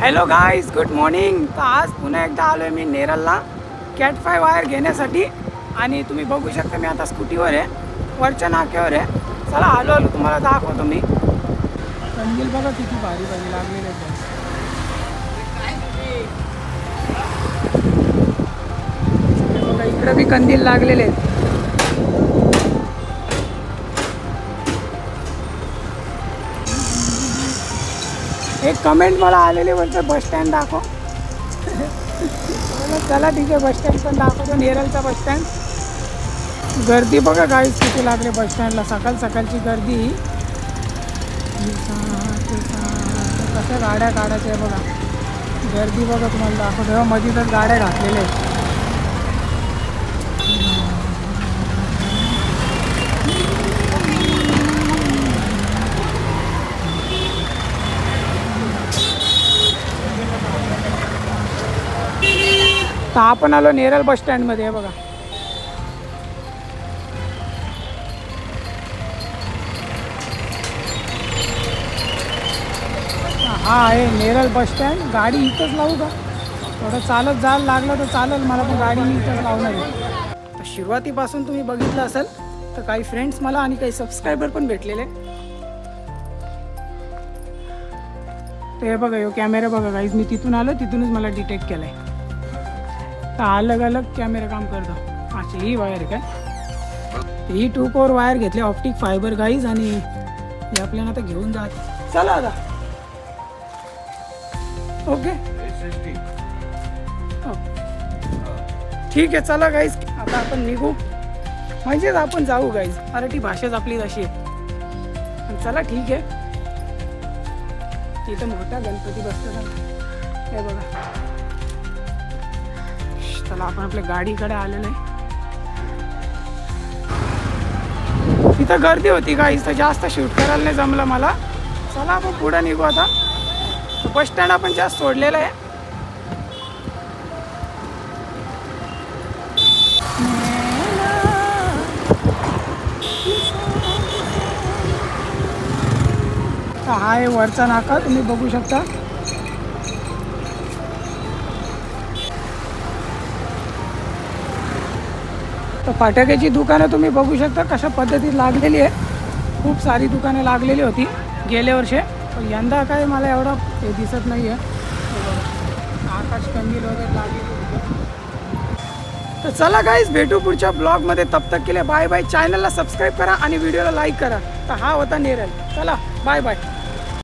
Hello guys, good morning. तर आज पुन्हा एकदा आलो आहे मी नेरलला कॅट 5 वायर घेण्यासाठी। आणि तुम्ही बघू शकता मी आता स्कूटीवर आहे, वरच्या नाक्यावर आहे। चला आलो तुम्हाला दाखवतो मी। कंदील बघा किती भारी भारी लागलेले आहेत। बघा इकडे बी कंदील लागलेले आहेत। एक कमेंट मला आलेले वरचं बस स्टँड दाखव। चला ठीक आहे, बस स्टँड पण दाखवतो, नेरलचा बस स्टँड। गर्दी बघा गाईज किती लागले बस स्टँडला, सकाळ सकाळची गर्दी। कशा गाड्या काढायच्या आहे बघा, गर्दी बघा तुम्हाला दाखवतो। मध्ये तर गाड्या घातलेल्या आहेत। तर आपण आलो नेरल बस स्टँडमध्ये आहे बघा। हा आहे नेरल बस स्टँड। गाडी इथंच लावू का? थोडं चालत जायला लागलं तर चालेल मला, पण गाडी मी इथंच लावणार आहे। तर सुरुवातीपासून तुम्ही बघितलं असेल तर काही फ्रेंड्स मला आणि काही सबस्क्रायबर पण भेटलेले। तर हे बघा, यो कॅमेरा बघा गाईज, मी तिथून आलो, तिथूनच मला डिटेक्ट केलं आहे। तर अलग अलग कॅमेरा काम करतो। अच्छा, ही वायर काय? ही 2 कोर वायर घेतली, ऑप्टिक फायबर गाईज। आणि हे आपल्याला आता घेऊन जात। चला आता ओके, ठीक आहे, चला गाईज आता आपण निघू, म्हणजेच आपण जाऊ गाईज। मराठी भाषाच आपली तशी आहे। चला ठीक आहे, तिथं मोठा गणपती बसतो हे बघा। चला आपण आपल्या गाडीकडे आलेलो आहे। तिथं गर्दी होती गाईज, तर जास्त शूट करायला नाही जमलं मला। चला आपण पुढे निघू आता। बस स्टँड आपण जास्त सोडलेलं आहे। हा आहे वरचा नाका, तुम्ही बघू शकता। तर फटाक्याची दुकानं तुम्ही बघू शकता कशा पद्धतीत लागलेली आहे। खूप सारी दुकानं लागलेली होती गेल्या वर्षी, पण यंदा काय मला एवढं हे दिसत नाही आहे। आकाश कंदील वगैरे लागलेली होती। तर चला गाईज, भेटू पुढच्या ब्लॉगमध्ये। तब तक के लिए बाय बाय। चॅनलला सबस्क्राईब करा आणि व्हिडिओला लाईक करा। तर हा होता नेरल। चला बाय बाय।